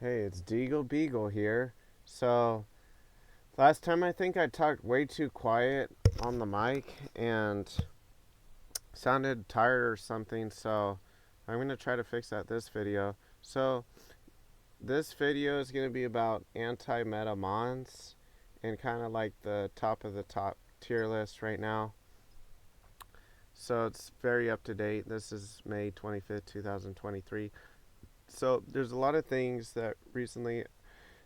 Hey, it's DeagleBeagle here. So, last time I think I talked way too quiet on the mic and sounded tired or something, so I'm going to try to fix that this video. So, this video is going to be about anti-meta Mons and kind of like the top of the top tier list right now. So, it's very up to date. This is May 25th, 2023. So, there's a lot of things that recently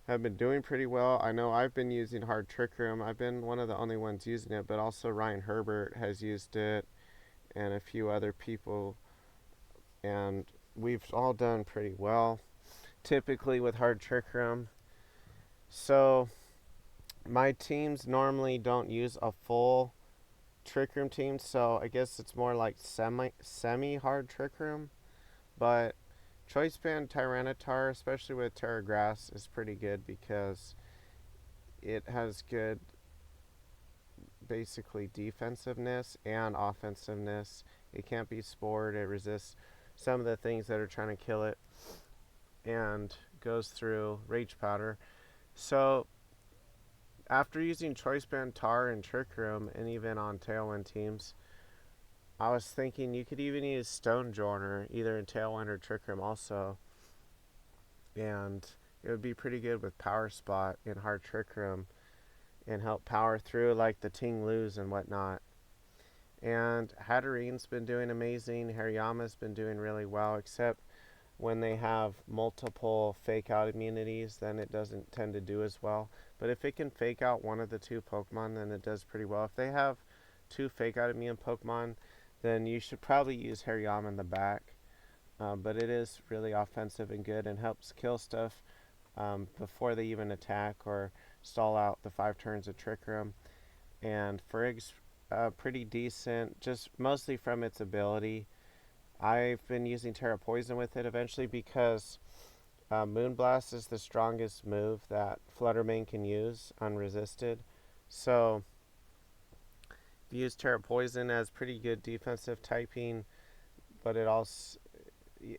have been doing pretty well. I know I've been using Hard Trick Room. I've been one of the only ones using it, but also Ryan Herbert has used it and a few other people, and we've all done pretty well typically with Hard Trick Room. So my teams normally don't use a full Trick Room team, so I guess it's more like semi hard Trick Room, but Choice Band Tyranitar, especially with Tera Grass, is pretty good because it has good basically defensiveness and offensiveness. It can't be spored. It resists some of the things that are trying to kill it and goes through Rage Powder. So after using Choice Band Tar and Trick Room and even on Tailwind teams, I was thinking you could even use Stone Joiner either in Tailwind or Trick Room also, and it would be pretty good with Power Spot in Hard Trick Room and help power through like the Ting Loos and whatnot. And Hatterene's been doing amazing. Hariyama's been doing really well, except when they have multiple fake out immunities, then it doesn't tend to do as well. But if it can fake out one of the two Pokemon, then it does pretty well. If they have two fake out immune Pokemon, then you should probably use Hariyama in the back. But it is really offensive and good and helps kill stuff before they even attack or stall out the 5 turns of Trick Room. And Frig's pretty decent, just mostly from its ability. I've been using Tera Poison with it eventually because Moonblast is the strongest move that Fluttermane can use unresisted. So if you use Tera Poison as pretty good defensive typing, but it also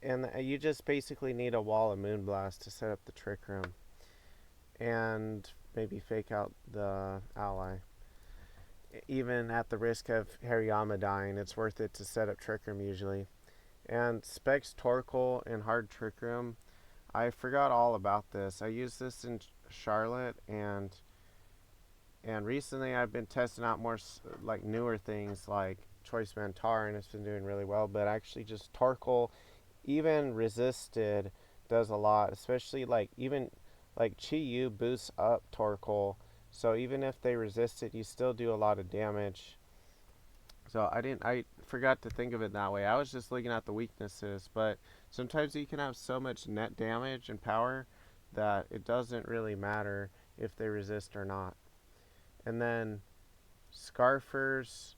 and you just basically need a wall of Moonblast to set up the Trick Room and maybe fake out the ally. Even at the risk of Hariyama dying, it's worth it to set up Trick Room usually. And Specs Torkoal and Hard Trick Room, I forgot all about this. I used this in Charlotte, and recently I've been testing out more like newer things like Choice Mantar, and it's been doing really well. But actually, just Torkoal, even resisted, does a lot. Especially like even like Chi-Yu boosts up Torkoal, so even if they resist it, you still do a lot of damage. So I forgot to think of it that way. I was just looking at the weaknesses, but sometimes you can have so much net damage and power that it doesn't really matter if they resist or not. And then Scarfers.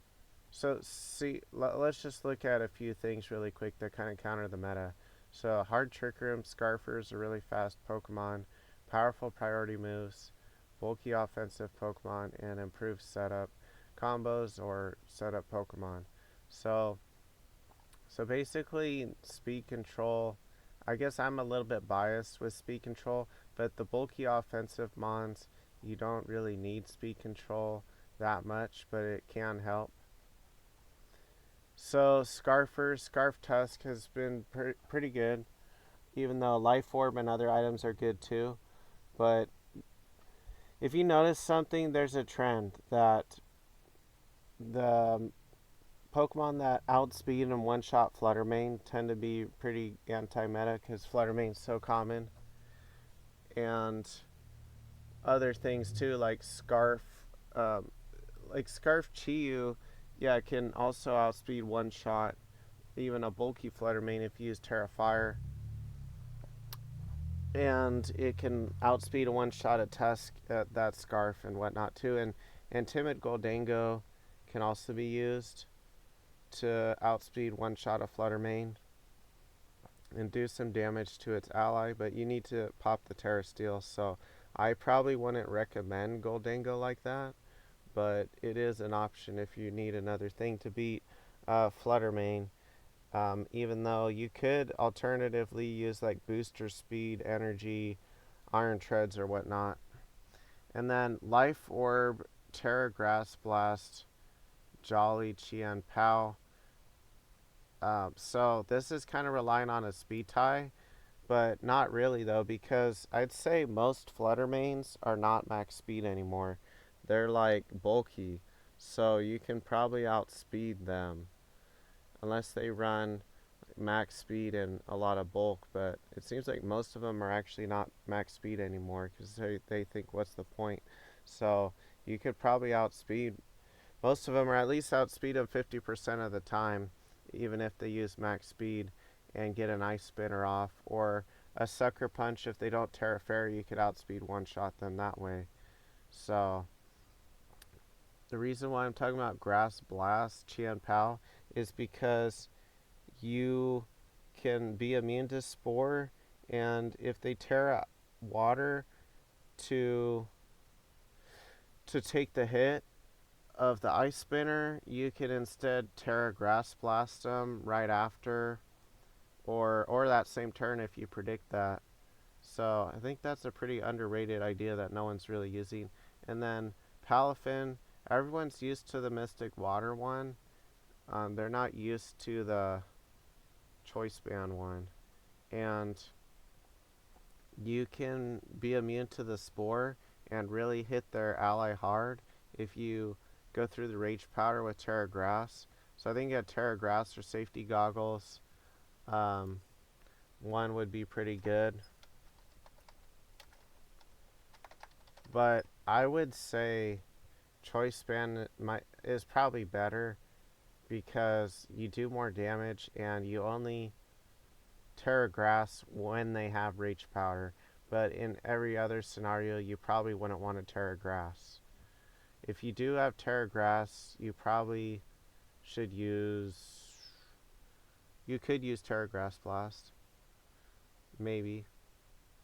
So see, let's just look at a few things really quick that kind of counter the meta. So Hard Trick Room, Scarfers are really fast Pokemon, powerful priority moves, bulky offensive Pokemon, and improved setup combos or setup Pokemon. So so basically speed control. I guess I'm a little bit biased with speed control, but the bulky offensive Mons, you don't really need speed control that much, but it can help. So Scarf Tusk has been pretty good, even though Life Orb and other items are good too. But if you notice something, there's a trend that the Pokemon that outspeed and one-shot Fluttermane tend to be pretty anti-meta because Fluttermane's so common. And other things too, like Scarf Chi-Yu, yeah, it can also outspeed one-shot even a bulky Fluttermane if you use Terra Fire. And it can outspeed a one-shot at Tusk, that Scarf and whatnot too. And Timid Goldango can also be used to outspeed one-shot a Fluttermane and do some damage to its ally, but you need to pop the Terra Steel, so I probably wouldn't recommend Goldango like that, but it is an option if you need another thing to beat Fluttermane. Even though you could alternatively use like booster speed, energy, iron treads, or whatnot. And then Life Orb, Tera Grass Blast, Jolly, Qian Pao. So this is kind of relying on a speed tie, but not really though, because I'd say most Flutter mains are not max speed anymore. They're like bulky, so you can probably outspeed them unless they run max speed and a lot of bulk. But it seems like most of them are actually not max speed anymore because they think, what's the point? So you could probably outspeed most of them, or at least outspeed them 50% of the time, even if they use max speed and get an ice spinner off, or a sucker punch. If they don't Tera Fairy, you could outspeed one shot them that way. So the reason why I'm talking about Grass Blast, Qian Pao, is because you can be immune to Spore, and if they Tera Water to take the hit of the ice spinner, you could instead Tera Grass Blast them right after, or that same turn if you predict that. So I think that's a pretty underrated idea that no one's really using. And then Palafin, everyone's used to the Mystic Water one. They're not used to the Choice Band one. And you can be immune to the Spore and really hit their ally hard if you go through the Rage Powder with Tera Grass. So I think you have Tera Grass or Safety Goggles. One would be pretty good. But I would say Choice Band is probably better because you do more damage and you only Tera Grass when they have Rage Powder. But in every other scenario, you probably wouldn't want to Tera Grass. If you do have Tera Grass, you probably should use... You could use Tera Grass Blast. Maybe.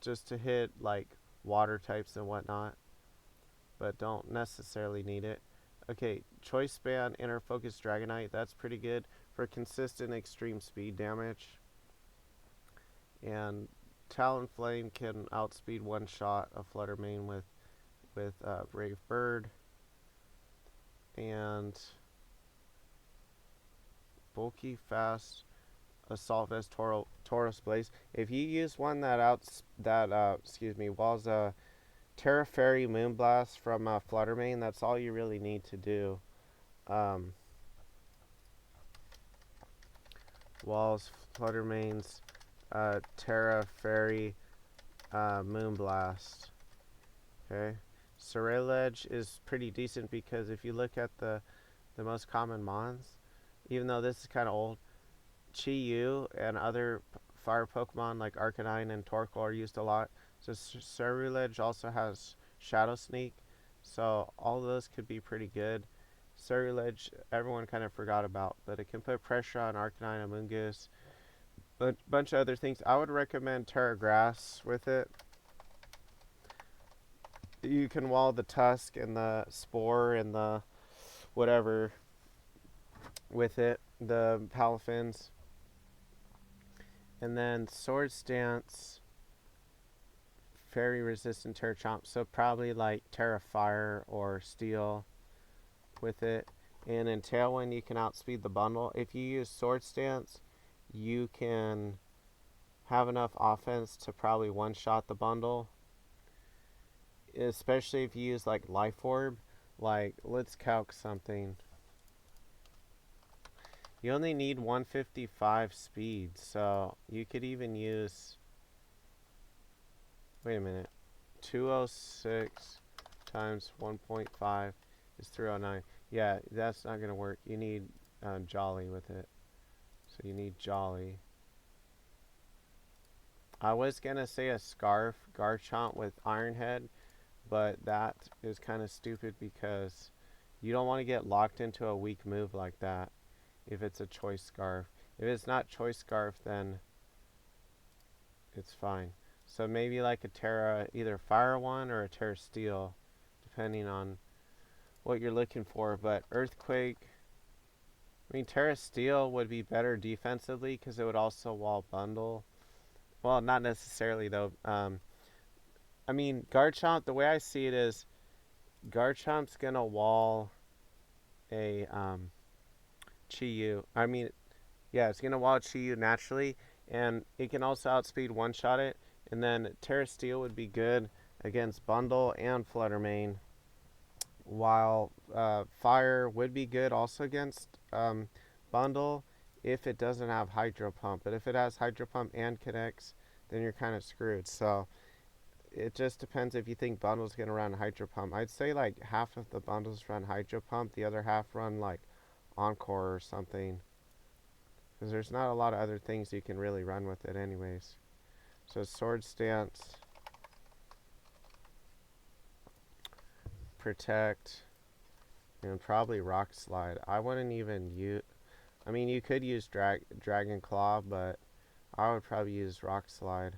Just to hit, like, water types and whatnot. But don't necessarily need it. Okay, Choice Band, Inner Focus Dragonite. That's pretty good for consistent extreme speed damage. And Talonflame can outspeed one shot a Flutter main with Brave Bird. And Bulky, Fast, Assault Vest, Taurus Blaze. If you use one that walls a Tera Fairy Moonblast from Flutter main, that's all you really need to do. Walls, Flutter mains, Tera Fairy Moonblast. Okay. Ceruledge is pretty decent because if you look at the most common Mons, even though this is kind of old, Chi-Yu and other fire Pokemon like Arcanine and Torkoal are used a lot. So Ceruledge also has Shadow Sneak, so all of those could be pretty good. Ceruledge, everyone kind of forgot about, but it can put pressure on Arcanine and Moongoose. A bunch of other things. I would recommend Tera Grass with it. You can wall the Tusk and the Spore and the whatever with it, the Palafins. And then Sword Stance, Fairy Resistant Tera Chomp, so probably like Tera Fire or Steel with it. And in Tailwind, you can outspeed the bundle. If you use Sword Stance, you can have enough offense to probably one-shot the bundle. Especially if you use like Life Orb. Like, let's calc something. You only need 155 speed, so you could even use... Wait a minute. 206 times 1.5 is 309. Yeah, that's not going to work. You need Jolly with it. So you need Jolly. I was going to say a Scarf Garchomp with Iron Head, but that is kind of stupid because you don't want to get locked into a weak move like that if it's a Choice Scarf. If it's not Choice Scarf, then it's fine. So maybe like a Tera, either Fire one or a Tera Steel, depending on what you're looking for. But Earthquake, I mean, Tera Steel would be better defensively because it would also wall bundle. Well, not necessarily though. I mean, Garchomp, the way I see it is Garchomp's gonna wall a Chi-Yu. I mean, yeah, it's gonna wall Chi-Yu naturally, and it can also outspeed one-shot it. And then Tera Steel would be good against Bundle and Flutter Mane, while Fire would be good also against Bundle if it doesn't have Hydro Pump. But if it has Hydro Pump and connects, then you're kind of screwed. So it just depends if you think Bundle's going to run Hydro Pump. I'd say like half of the bundles run Hydro Pump, the other half run like Encore or something. Because there's not a lot of other things you can really run with it anyways. So Sword Stance, Protect, and probably Rock Slide. I wouldn't even use... I mean, you could use Dragon Claw, but I would probably use Rock Slide.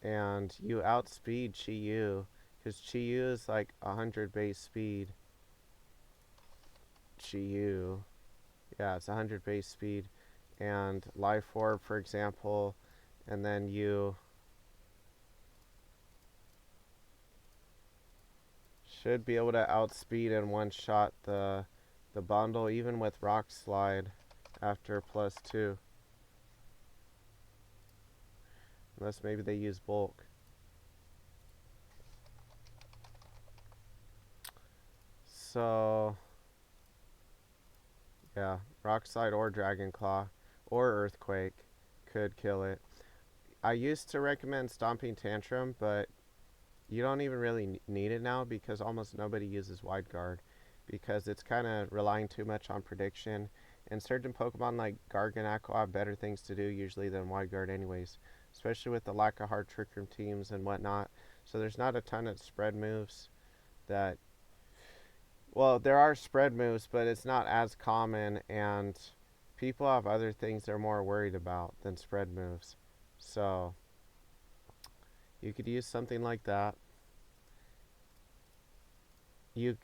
And you outspeed Chi-Yu, because Chi-Yu is like 100 base speed. Chi-Yu, yeah, it's 100 base speed. And Life Orb, for example, and then you should be able to outspeed and one-shot the bundle, even with Rock Slide after +2. Unless maybe they use bulk. So, yeah, Rock Slide or Dragon Claw or Earthquake could kill it. I used to recommend Stomping Tantrum, but you don't even really need it now because almost nobody uses Wide Guard because it's kind of relying too much on prediction. And certain Pokemon like Garganacl have better things to do usually than Wide Guard anyways, especially with the lack of hard Trick Room teams and whatnot. So there's not a ton of spread moves that... Well, there are spread moves, but it's not as common, and people have other things they're more worried about than spread moves. So you could use something like that. You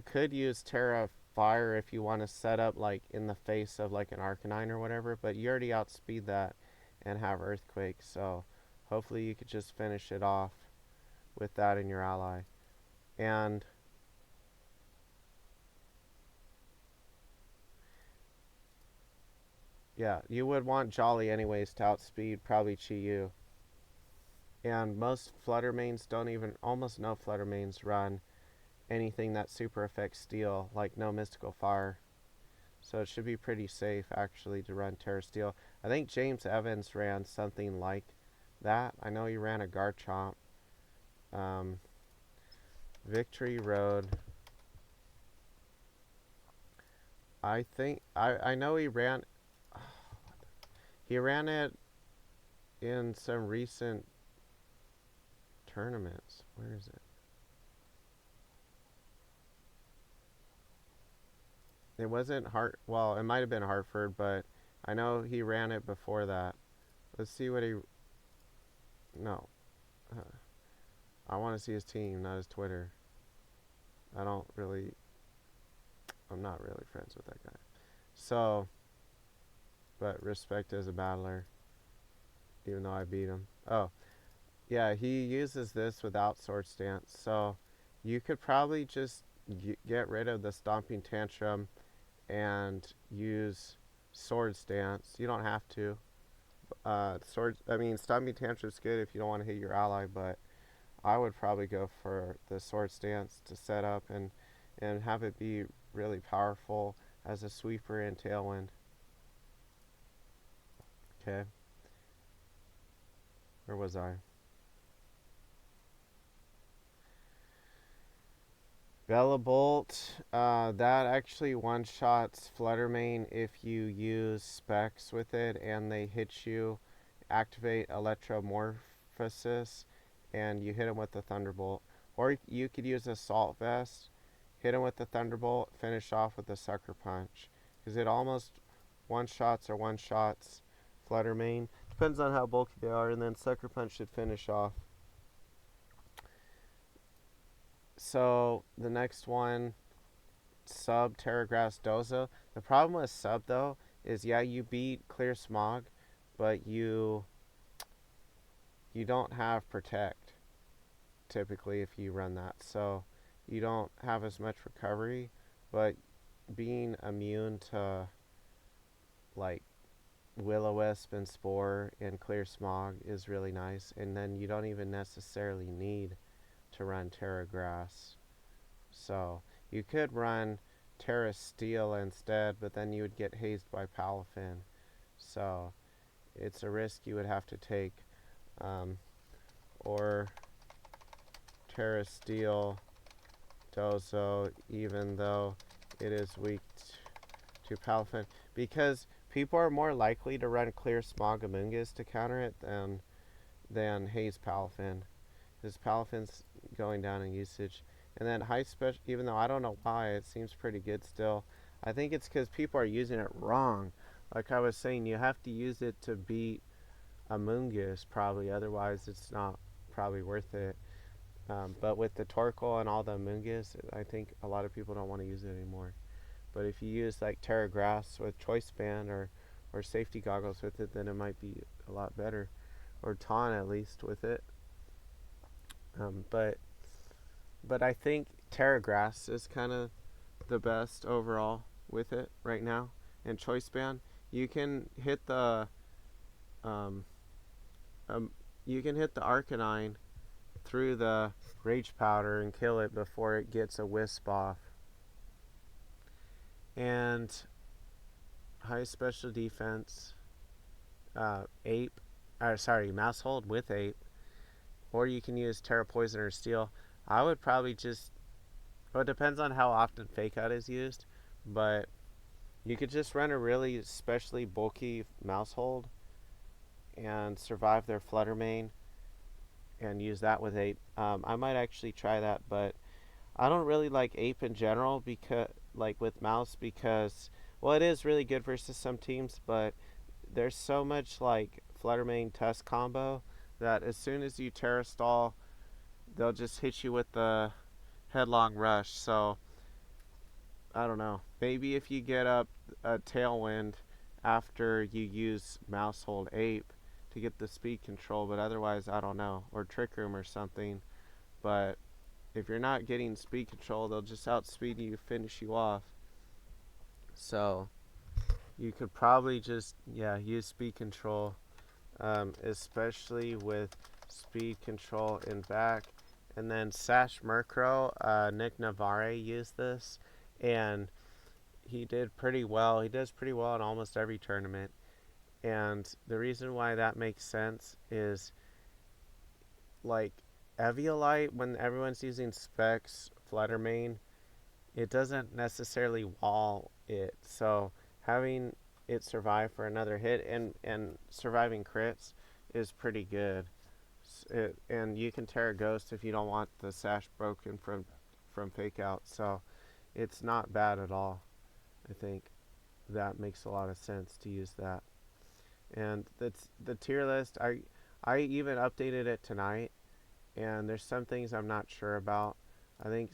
could use Tera Fire if you want to set up like in the face of like an Arcanine or whatever, but you already outspeed that and have Earthquake, so hopefully you could just finish it off with that in your ally. And yeah, you would want Jolly anyways to outspeed probably Chi-Yu. And most Flutter Manes don't even, almost no Flutter Manes run anything that super affects Steel, like no Mystical Fire. So it should be pretty safe actually to run Tera Steel. I think James Evans ran something like that. I know he ran a Garchomp. Victory Road. I think I know he ran it in some recent tournaments. Where is it? It wasn't well, it might have been Hartford, but I know he ran it before that. Let's see what he... No. I want to see his team, not his Twitter. I'm not really friends with that guy. So, but respect as a battler, even though I beat him. Oh, yeah, he uses this without Sword Stance. So, you could probably just get rid of the Stomping Tantrum and use Sword Stance. You don't have to. Stomping Tantrum's good if you don't want to hit your ally, but I would probably go for the Sword Stance to set up and have it be really powerful as a sweeper and Tailwind. Okay. Where was I? Bella Bolt, that actually one-shots Flutter Mane if you use specs with it and they hit you, activate Electromorphosis, and you hit them with the Thunderbolt. Or you could use Assault Vest, hit him with the Thunderbolt, finish off with the Sucker Punch. Because it almost one-shots or one-shots Flutter Mane. Depends on how bulky they are, and then Sucker Punch should finish off. So the next one, sub Terragrass Dozo. The problem with sub though is yeah, you beat Clear Smog, but you don't have protect typically if you run that. So you don't have as much recovery, but being immune to like Will-O-Wisp and Spore and Clear Smog is really nice. And then you don't even necessarily need to run Terra Grass. So you could run Terra Steel instead, but then you would get hazed by Palafin. So it's a risk you would have to take. Or Terra Steel Dozo, even though it is weak to Palafin. Because people are more likely to run Clear Smog Amoonguss to counter it than Haze Palafin. Because Palafin's going down in usage. And then high special, even though I don't know why, it seems pretty good still. I think it's because people are using it wrong. Like I was saying, you have to use it to beat Amoonguss probably, otherwise it's not probably worth it. But with the Torkoal and all the Amoonguss, I think a lot of people don't want to use it anymore. But if you use like Terra Grass with Choice Band or safety goggles with it, then it might be a lot better. Or Taunt at least with it. But I think Terra Grass is kind of the best overall with it right now. And Choice Band, you can hit the Arcanine through the Rage Powder and kill it before it gets a Wisp off. And high special defense, Mouse Hold with Ape, or you can use Terra Poison or Steel. I would probably just, well, it depends on how often Fake Out is used, but you could just run a really especially bulky Mouse Hold and survive their Flutter Mane and use that with Ape. I might actually try that, but I don't really like Ape in general because, like with Mouse, because, well, it is really good versus some teams, but there's so much like Flutter Mane Tusk combo that as soon as you Terra Stall, they'll just hit you with the Headlong Rush. So I don't know. Maybe if you get up a Tailwind after you use Mouse Hold Ape to get the speed control, but otherwise I don't know. Or Trick Room or something. But if you're not getting speed control, they'll just outspeed you, finish you off. So you could probably just use speed control, especially with speed control in back. And then Sash Murkrow, Nick Navarre used this, and he did pretty well. He does pretty well in almost every tournament. And the reason why that makes sense is, like, Eviolite, when everyone's using Specs, Flutter Mane, it doesn't necessarily wall it. So having it survive for another hit and surviving crits is pretty good. And you can Terra Ghost if you don't want the Sash broken from Fake Out. So it's not bad at all. I think that makes a lot of sense to use that. And that's the tier list. I even updated it tonight, and there's some things I'm not sure about. I think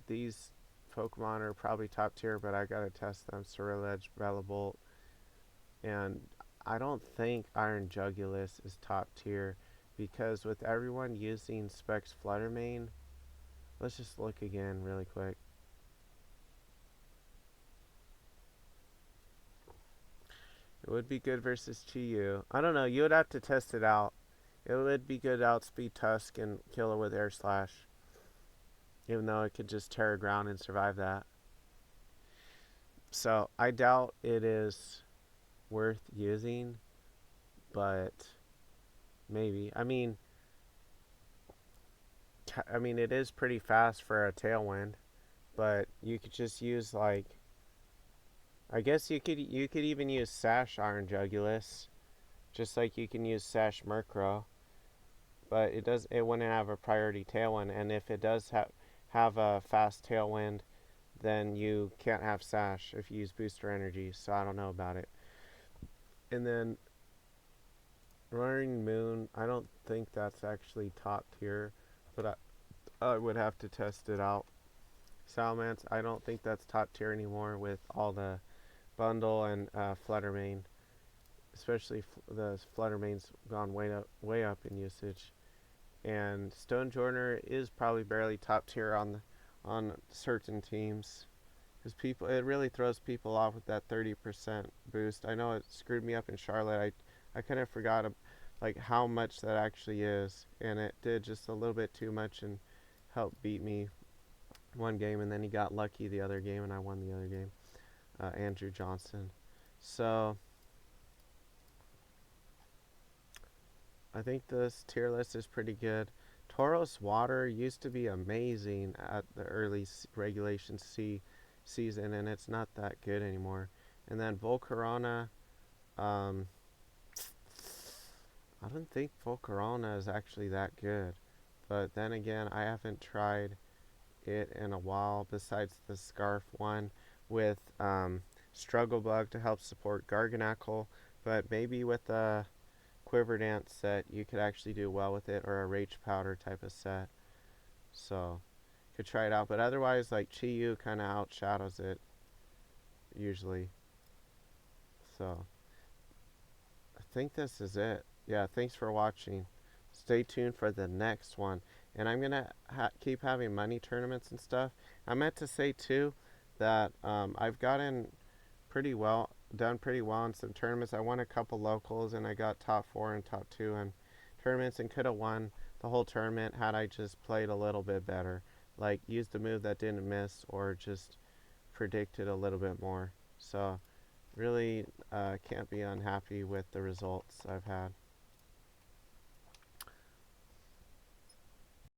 these Pokemon are probably top tier, but I gotta test them. Ceruledge, Relibolt, and I don't think Iron Jugulus is top tier, because with everyone using Specs Flutter Mane, let's just look again really quick. It would be good versus Chi-Yu. I don't know, you would have to test it out. It would be good to outspeed Tusk and kill it with Air Slash, even though it could just Terra Ground and survive that. So I doubt it is worth using, but maybe. I mean, it is pretty fast for a Tailwind, but you could just use, like, I guess you could even use Sash Iron Jugulus, just like you can use Sash Murkrow, but it wouldn't have a priority Tailwind, and if it does have a fast Tailwind, then you can't have Sash if you use Booster Energy, so I don't know about it. And then Roaring Moon, I don't think that's actually top tier, but I would have to test it out. Salamence, I don't think that's top tier anymore with all the bundle and Fluttermane, especially the Fluttermane's gone way up in usage. And Stone Joiner is probably barely top tier on certain teams because people it really throws people off with that 30% boost. I know it screwed me up in Charlotte. I kind of forgot like how much that actually is, and it did just a little bit too much and helped beat me one game, and then he got lucky the other game, and I won the other game. Andrew Johnson. So I think this tier list is pretty good. Tauros Water used to be amazing at the early Regulation C season, and it's not that good anymore. And then Volcarona, um, I don't think Volcarona is actually that good. But then again, I haven't tried it in a while besides the Scarf one with Struggle Bug to help support Garganackle. But maybe with a Quiver Dance set, you could actually do well with it, or a Rage Powder type of set. So, could try it out. But otherwise, like Chi-Yu kind of outshadows it usually. So, I think this is it. Yeah, thanks for watching. Stay tuned for the next one. And I'm going to keep having money tournaments and stuff. I meant to say, too, that I've gotten done pretty well in some tournaments. I won a couple locals, and I got top 4 and top 2 in tournaments, and could have won the whole tournament had I just played a little bit better. Like, used a move that didn't miss, or just predicted a little bit more. So, really can't be unhappy with the results I've had.